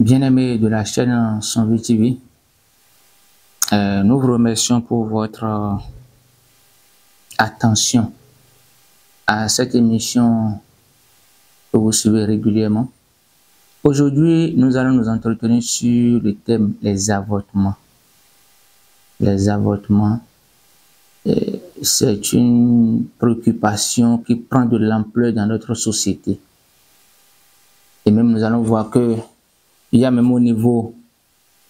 Bien-aimés de la chaîne Sanvi TV, nous vous remercions pour votre attention à cette émission que vous suivez régulièrement. Aujourd'hui, nous allons nous entretenir sur le thème les avortements. Les avortements, c'est une préoccupation qui prend de l'ampleur dans notre société. Et même nous allons voir que il y a même au niveau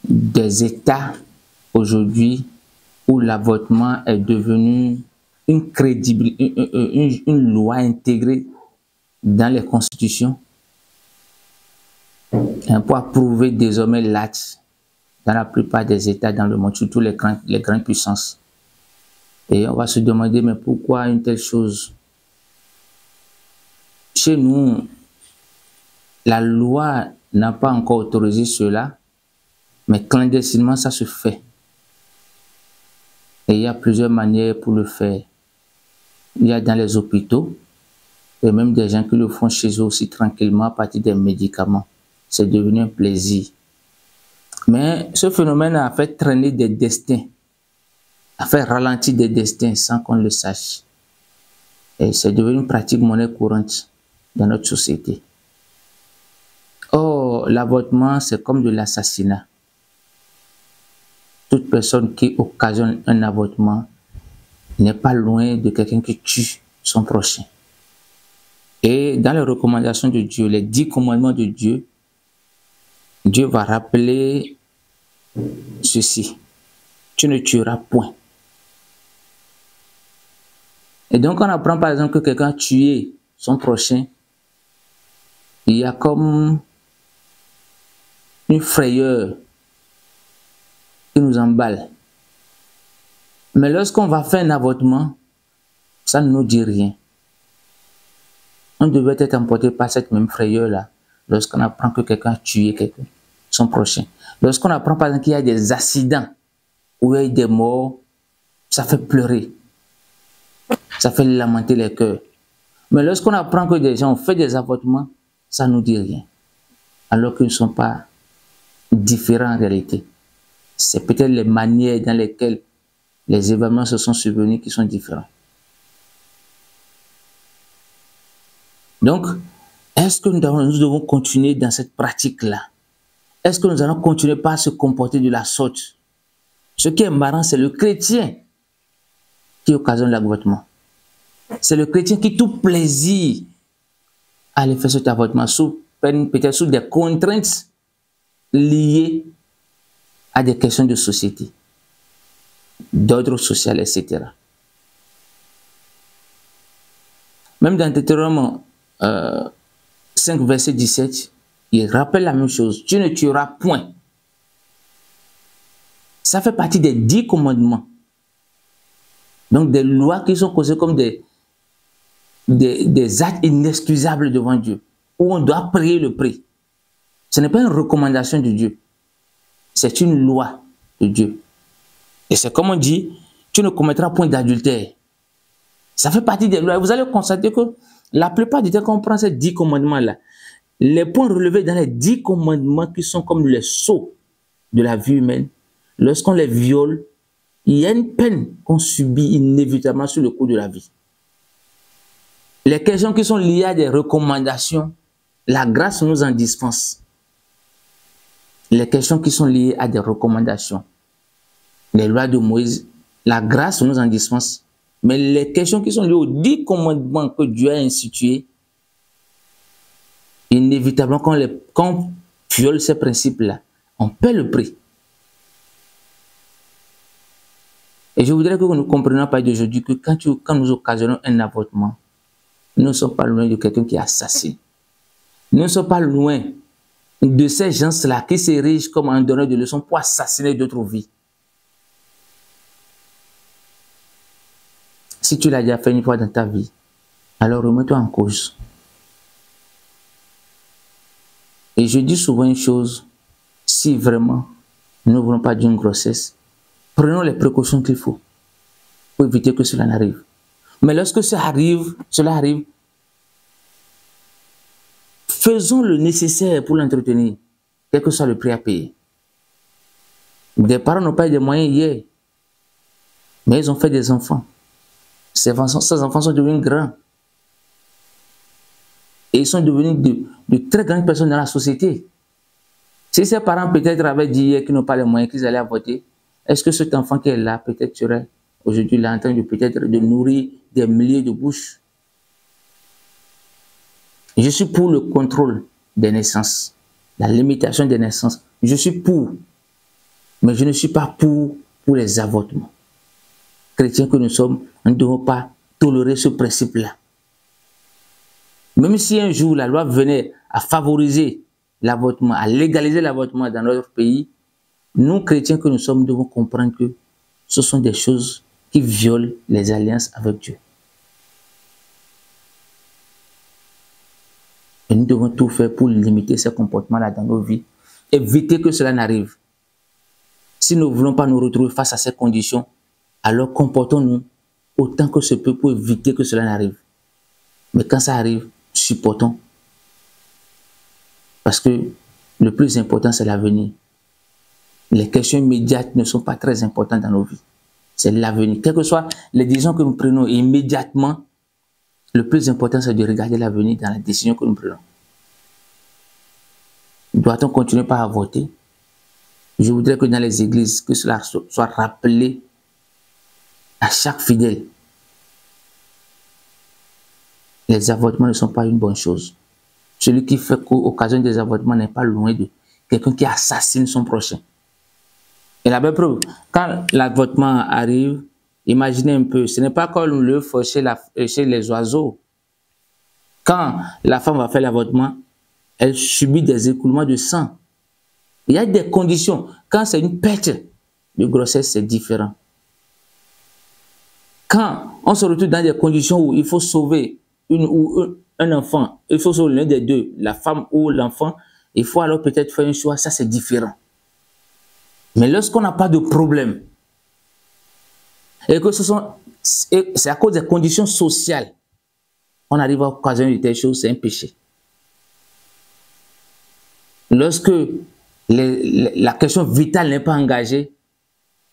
des États aujourd'hui où l'avortement est devenu une loi intégrée dans les constitutions pour approuver désormais l'acte dans la plupart des États dans le monde, surtout les grandes puissances. Et on va se demander, mais pourquoi une telle chose? Chez nous, la loi n'a pas encore autorisé cela, mais clandestinement, ça se fait. Et il y a plusieurs manières pour le faire. Il y a dans les hôpitaux, et même des gens qui le font chez eux aussi tranquillement à partir des médicaments. C'est devenu un plaisir. Mais ce phénomène a fait traîner des destins, a fait ralentir des destins sans qu'on le sache. Et c'est devenu une pratique monnaie courante dans notre société. Or, l'avortement, c'est comme de l'assassinat. Toute personne qui occasionne un avortement n'est pas loin de quelqu'un qui tue son prochain. Et dans les recommandations de Dieu, les 10 commandements de Dieu, Dieu va rappeler ceci. Tu ne tueras point. Et donc, on apprend par exemple que quelqu'un a tué son prochain. Il y a comme une frayeur qui nous emballe. Mais lorsqu'on va faire un avortement, ça ne nous dit rien. On devait être emporté par cette même frayeur-là lorsqu'on apprend que quelqu'un a tué quelqu'un, son prochain. Lorsqu'on apprend par exemple qu'il y a des accidents où il y a des morts, ça fait pleurer. Ça fait lamenter les cœurs. Mais lorsqu'on apprend que des gens ont fait des avortements, ça ne nous dit rien. Alors qu'ils ne sont pas différents en réalité. C'est peut-être les manières dans lesquelles les événements se sont survenus qui sont différents. Donc, est-ce que nous devons continuer dans cette pratique-là? Est-ce que nous allons continuer par se comporter de la sorte? Ce qui est marrant, c'est le chrétien qui occasionne l'avortement. C'est le chrétien qui tout plaisir à aller faire cet avortement, peut-être sous des contraintes liées à des questions de société, d'ordre social, etc. Même dans Deutéronome 5, verset 17, il rappelle la même chose. Tu ne tueras point. Ça fait partie des 10 commandements. Donc des lois qui sont considérées comme des actes inexcusables devant Dieu, où on doit payer le prix. Ce n'est pas une recommandation de Dieu. C'est une loi de Dieu. Et c'est comme on dit, tu ne commettras point d'adultère. Ça fait partie des lois. Vous allez constater que la plupart du temps, quand on prend ces 10 commandements-là, les points relevés dans les 10 commandements qui sont comme les sceaux de la vie humaine, lorsqu'on les viole, il y a une peine qu'on subit inévitablement sur le cours de la vie. Les questions qui sont liées à des recommandations, la grâce nous en dispense. Les questions qui sont liées à des recommandations, les lois de Moïse, la grâce nous en dispense. Mais les questions qui sont liées aux 10 commandements que Dieu a institués, inévitablement, quand on viole ces principes-là, on paie le prix. Et je voudrais que nous comprenions à partir d'aujourd'hui que quand nous occasionnons un avortement, nous ne sommes pas loin de quelqu'un qui assassine. Nous ne sommes pas loin de ces gens-là qui s'érigent comme un donneur de leçons pour assassiner d'autres vies. Si tu l'as déjà fait une fois dans ta vie, alors remets-toi en cause. Et je dis souvent une chose, si vraiment nous ne voulons pas d'une grossesse, prenons les précautions qu'il faut pour éviter que cela n'arrive. Mais lorsque cela arrive, faisons le nécessaire pour l'entretenir. quel que soit le prix à payer. Des parents n'ont pas eu des moyens hier, mais ils ont fait des enfants. Ces enfants sont devenus grands. Et ils sont devenus de très grandes personnes dans la société. Si ces parents peut-être avaient dit hier qu'ils n'ont pas les moyens, qu'ils allaient voter, est-ce que cet enfant qui est là, peut-être serait aujourd'hui là en train de peut-être de nourrir des milliers de bouches? Je suis pour le contrôle des naissances, la limitation des naissances. Je suis pour, mais je ne suis pas pour les avortements. Chrétiens que nous sommes, nous ne devons pas tolérer ce principe-là. Même si un jour la loi venait à favoriser l'avortement, à légaliser l'avortement dans notre pays, nous, chrétiens que nous sommes, devons comprendre que ce sont des choses qui violent les alliances avec Dieu. Et nous devons tout faire pour limiter ces comportements-là dans nos vies, éviter que cela n'arrive. Si nous ne voulons pas nous retrouver face à ces conditions, alors comportons-nous autant que ce peut pour éviter que cela n'arrive. Mais quand ça arrive, supportons. Parce que le plus important, c'est l'avenir. Les questions immédiates ne sont pas très importantes dans nos vies. C'est l'avenir. Quelles que soient les décisions que nous prenons immédiatement, le plus important, c'est de regarder l'avenir dans la décision que nous prenons. Doit-on continuer par à voter? Je voudrais que dans les églises, que cela soit rappelé à chaque fidèle. Les avortements ne sont pas une bonne chose. Celui qui fait qu'occasion des avortements n'est pas loin de quelqu'un qui assassine son prochain. Et la belle preuve, quand l'avortement arrive, imaginez un peu, ce n'est pas comme le feu chez les oiseaux. Quand la femme va faire l'avortement, elle subit des écoulements de sang. Il y a des conditions. Quand c'est une perte de grossesse, c'est différent. Quand on se retrouve dans des conditions où il faut sauver un enfant, il faut sauver l'un des deux, la femme ou l'enfant, il faut alors peut-être faire un choix, ça c'est différent. Mais lorsqu'on n'a pas de problème, et que c'est à cause des conditions sociales, on arrive à occasionner de telles choses, c'est un péché. Lorsque la question vitale n'est pas engagée,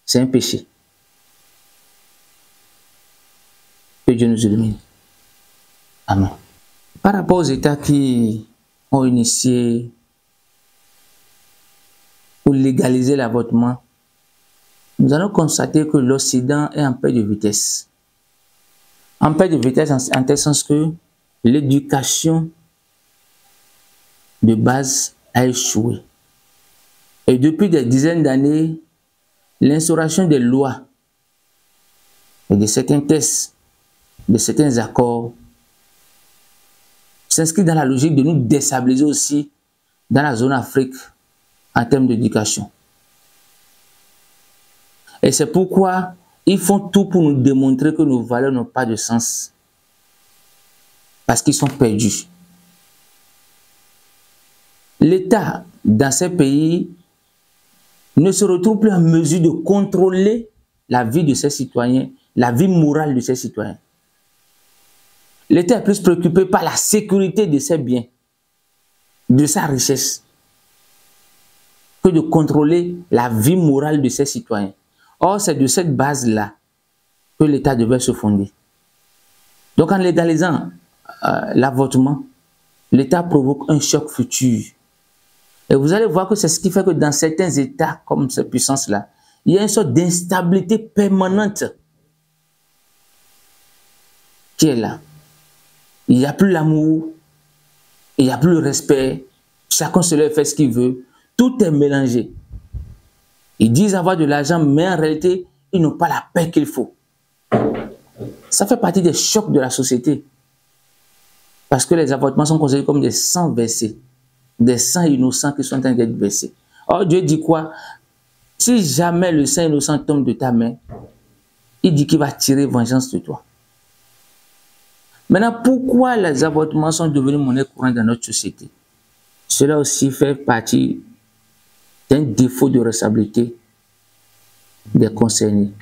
c'est un péché. Que Dieu nous illumine. Amen. Par rapport aux États qui ont initié ou légalisé l'avortement, nous allons constater que l'Occident est en perte de vitesse. En perte de vitesse en tel sens que l'éducation de base a échoué. Et depuis des dizaines d'années, l'instauration des lois et de certains tests, de certains accords, s'inscrit dans la logique de nous déstabiliser aussi dans la zone Afrique en termes d'éducation. Et c'est pourquoi ils font tout pour nous démontrer que nos valeurs n'ont pas de sens. Parce qu'ils sont perdus. L'État, dans ces pays, ne se retrouve plus en mesure de contrôler la vie de ses citoyens, la vie morale de ses citoyens. L'État est plus préoccupé par la sécurité de ses biens, de sa richesse, que de contrôler la vie morale de ses citoyens. Or, c'est de cette base-là que l'État devait se fonder. Donc, en légalisant l'avortement, l'État provoque un choc futur. Et vous allez voir que c'est ce qui fait que dans certains États comme cette puissance-là, il y a une sorte d'instabilité permanente qui est là. Il n'y a plus l'amour, il n'y a plus le respect, chacun se lève fait ce qu'il veut, tout est mélangé. Ils disent avoir de l'argent, mais en réalité, ils n'ont pas la paix qu'il faut. Ça fait partie des chocs de la société. Parce que les avortements sont considérés comme des sangs versés, des sangs innocents qui sont en train d'être versés. Or, Dieu dit quoi? Si jamais le sang innocent tombe de ta main, il dit qu'il va tirer vengeance de toi. Maintenant, pourquoi les avortements sont devenus monnaie courante dans notre société? Cela aussi fait partie d'un défaut de responsabilité des concernés.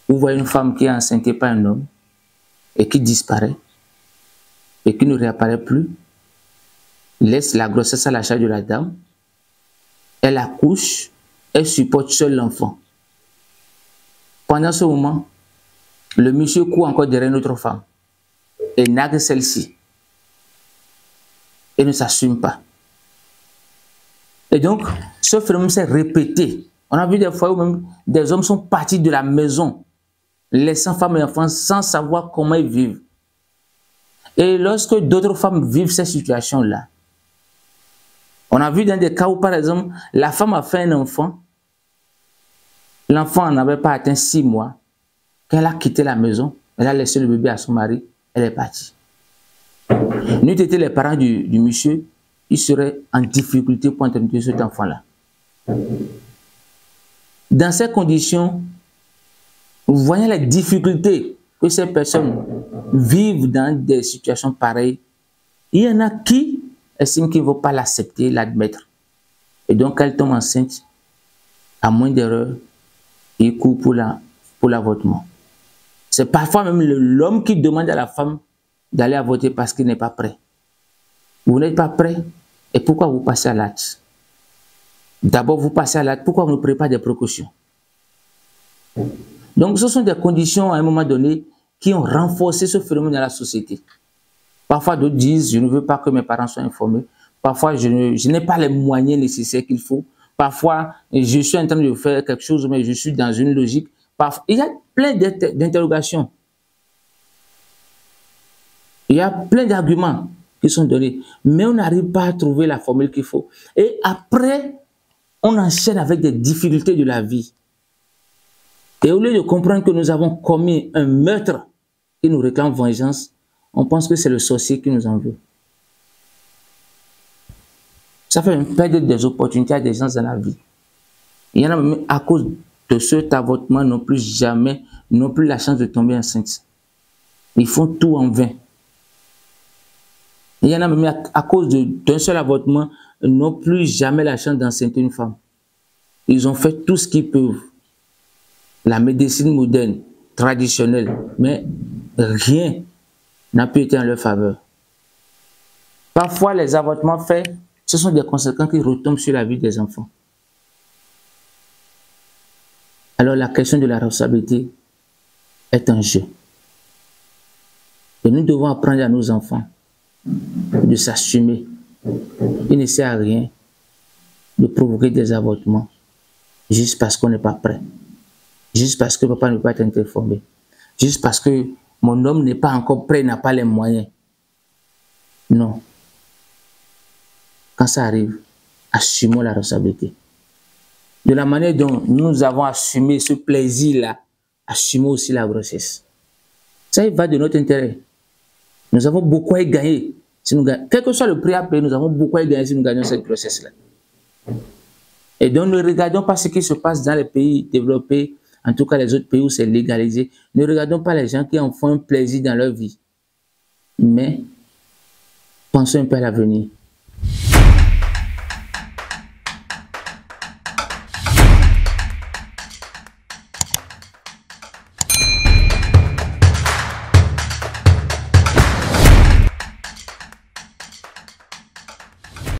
Vous voyez une femme qui est enceinte par un homme et qui disparaît et qui ne réapparaît plus, laisse la grossesse à la charge de la dame elle accouche, elle supporte seule l'enfant. Pendant ce moment, le monsieur court encore derrière une autre femme et nargue celle-ci et ne s'assume pas. Et donc, ce phénomène s'est répété. On a vu des fois où même des hommes sont partis de la maison, laissant femmes et enfants sans savoir comment ils vivent. Et lorsque d'autres femmes vivent ces situations-là, on a vu dans des cas où, par exemple, la femme a fait un enfant, l'enfant n'avait pas atteint 6 mois, quand elle a quitté la maison, elle a laissé le bébé à son mari, elle est partie. N'eût été les parents du monsieur, ils seraient en difficulté pour entretenir cet enfant-là. Dans ces conditions, vous voyez les difficultés que ces personnes vivent dans des situations pareilles. Il y en a qui estiment qu'ils ne vont pas l'accepter, l'admettre. Et donc, elles tombent enceintes, à moins d'erreur, ils courent pour l'avortement. C'est parfois même l'homme qui demande à la femme d'aller avorter parce qu'il n'est pas prêt. Vous n'êtes pas prêt, et pourquoi vous passez à l'acte? D'abord, vous passez à l'acte, pourquoi vous ne prenez pas des précautions? Donc, ce sont des conditions à un moment donné qui ont renforcé ce phénomène dans la société. Parfois, d'autres disent, je ne veux pas que mes parents soient informés. Parfois, je n'ai pas les moyens nécessaires qu'il faut. Parfois, je suis en train de faire quelque chose, mais je suis dans une logique. Parfois, il y a plein d'interrogations. Il y a plein d'arguments qui sont donnés. Mais on n'arrive pas à trouver la formule qu'il faut. Et après, on enchaîne avec des difficultés de la vie. Et au lieu de comprendre que nous avons commis un meurtre qui nous réclame vengeance, on pense que c'est le sorcier qui nous en veut. Ça fait perdre des opportunités à des gens dans la vie. Il y en a même à cause de cet avortement n'ont plus la chance de tomber enceinte. Ils font tout en vain. Il y en a même à cause d'un seul avortement n'ont plus jamais la chance d'enceinte une femme. Ils ont fait tout ce qu'ils peuvent. La médecine moderne, traditionnelle, mais rien n'a pu être en leur faveur. Parfois, les avortements faits, ce sont des conséquences qui retombent sur la vie des enfants. Alors, la question de la responsabilité est un jeu. Et nous devons apprendre à nos enfants de s'assumer. Il ne sert à rien de provoquer des avortements juste parce qu'on n'est pas prêt. Juste parce que papa ne peut pas être informé. Juste parce que mon homme n'est pas encore prêt, n'a pas les moyens. Non. Quand ça arrive, assumons la responsabilité. De la manière dont nous avons assumé ce plaisir-là, assumons aussi la grossesse. Ça, il va de notre intérêt. Nous avons beaucoup à gagner. Si nous gagnons, quel que soit le prix à payer, nous avons beaucoup à gagner si nous gagnons cette grossesse-là. Et donc, ne regardons pas ce qui se passe dans les pays développés, en tout cas les autres pays où c'est légalisé. Ne regardons pas les gens qui en font un plaisir dans leur vie. Mais pensons un peu à l'avenir.